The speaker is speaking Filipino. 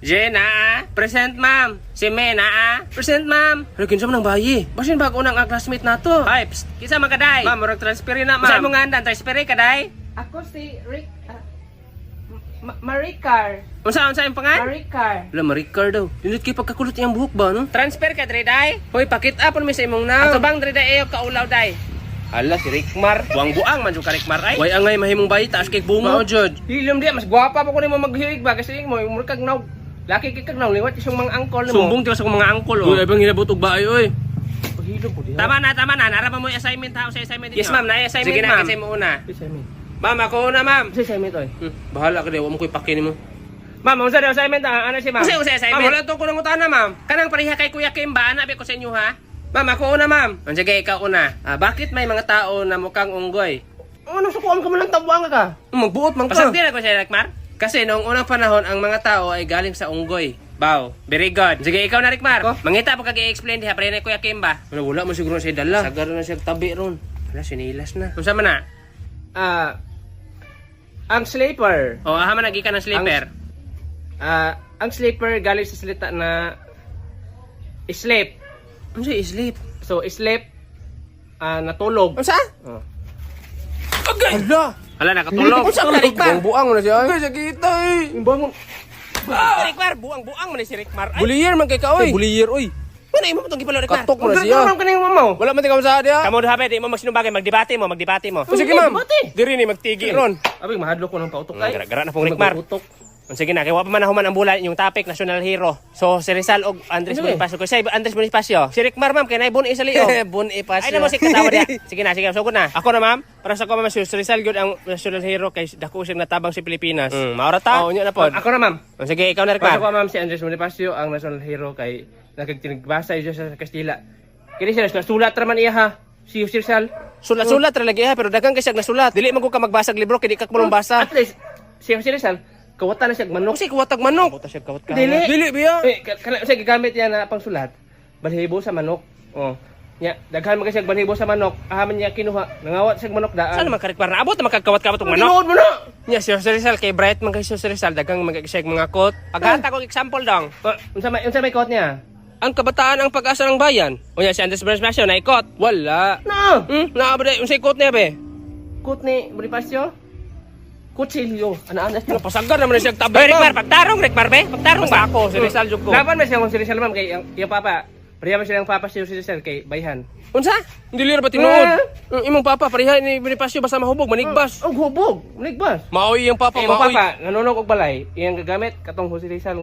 Jenna, present ma'am. Si Mena, present ma'am. Lagyan siya ng bayi. Basin bago nang classmate na to. Ay, psst, kisa magkaday. Ma'am, murag transferin na ma'am. Saan mo nga andan, transferin kaday? Ako si Rick... Maricar. Unsa yung pangan? Maricar. Wala, Maricar daw. Yunit kay pagkakulot niyang buhok ba, no? Transfer ka, Dre, day. Hoy, pakit upon mi sa imong now. Ato bang, Dre, day, eyo, kaulaw, day. Ala, si Rickmar. Buang-buang man yung ka, Rickmar, ay. Way angay, mahimong bayi, taas kay bungo. Mao, Judge. Hilom diya, mas gwapa pa ko nimo maghirig ba, kasi mo, murag naw. Laki kay naw, liwat isang mga angkol mo. Sumbong tiwas akong mga angkol, oh. Uy, abang hinabot og baay, oy. Paghilom po diha. Tama na. Narama mo yung assignment, ha? Sa assignment ninyo. Yes, ma'am, na-assignment, sige, ma'am. Sige na, kasi mo una. Assignment. Ma'am, ako una, ma'am. Sa assignment, oy. Bahala ka diya, huwag mo ko'y pakin mo. Ma'am, unsa daw assignment, ano si ma'am? Unsa assignment? Ma'am, wala to ko nang utana, ma'am. Kanang pareha kay Kuya Kimba, anabi ko sa inyo, ha? Ma'am, ako una, ma'am. Sige, ikaw una. Bakit may mga tao na mukhang unggoy? Ano, sukuan ka mo lang tabuang ka? Magbuot man ka. Pasagdi na ko siya, Rickmar. Kasi noong unang panahon, ang mga tao ay galing sa unggoy. Wow, very good. Sige, ikaw na, Rickmar. Mangita po kag-i-explain diha, pareha na Kuya Kimba. Wala mo siguro siya dala. Sagar na siya tabi ron. Wala, sinilas na. Kung man na? Ang sleeper. Man nagi ka ng sleeper. Ang sleeper galing sa salita na sleep. Ano siya sleep? So, sleep, natulog. Ano sa? Okay! Hala, nakatulog. Ano sa ka, Rickmar? Buang-buang mo na siya. Ay, sakita eh. Buang-buang. Rickmar, buang-buang mo na si Rickmar. Buliyer man kay ka, oy. Buliyer, oy. Ano yung matong gipalo, Rickmar? Katok mo na siya. Ano kaning mamaw? Wala man tingam sa diha. Kamu dapat di mo magsinubagay, magdebate mo. Sige, ma'am. Diri ni magtigi ron. Abi, mahadlok ko ng pautok kay. Gara na pong Rickmar. Sige na, kaya wapa man nahuman ang bulan yung topic, national hero. So, si Rizal o Andres Bonifacio. Kasi Andres Bonifacio. Si Rickmar, ma'am, kaya na Bun Isalio. Bonifacio. Ay na mo si katawa diya. Sige na, sugod na. Ako na, ma'am. Para sa ko, ma'am, si Rizal yun ang national hero kay dako siyang natabang si Pilipinas. Maura ta? Oo, na po. Ako na, ma'am. Sige, ikaw na, Rickmar. Para sa ko, ma'am, si Andres Bonifacio ang national hero kay nagtinagbasa siya sa Kastila. Kaya siya, sulat raman iya ha. Si Rizal. Sulat lagi ha, pero dagang kasi nasulat. Dili man ko ka magbasag libro, kaya di ka kumulong basa. At least, si Rizal, kawatan na siya manok. Kasi kawatag manok. Kawatan siya kawat ka. Dili biya. Kasi gigamit niya na pangsulat. Balhibo sa manok. Oh. Nya, daghan man kasi balhibo sa manok. Ahaman niya kinuha. Nangawat siya manok daan. Saan man karikpar na abot na magkakawat-kawat og manok. Tinuod mo na. Nya si Rizal kay bright man kay si Rizal dagang magkakisig mga quote. Paghanta ko example dong. Unsa may quote niya? Ang kabataan ang pag-asa ng bayan. Unya si Andres Bonifacio na ikot. Wala. Na. Naabot unsay quote niya be? Quote ni Bonifacio? Kutsilyo. Ana-ana siya. Pasagar naman siya tabi. Rickmar, pagtarong Rickmar be. Pagtarong ba ako si Rizal jud ko. Laban man siya kung si Rizal ma'am kay yung papa. Pareha man siya ng papa si Rizal kay bayhan. Unsa? Dili ra ba tinuod? Imong papa pareha ni Bonifacio basta mahubog manigbas. Hubog, manigbas. Maoy yung papa, maoy. Imong papa nanunog og balay, iyang gagamit katong si Rizal.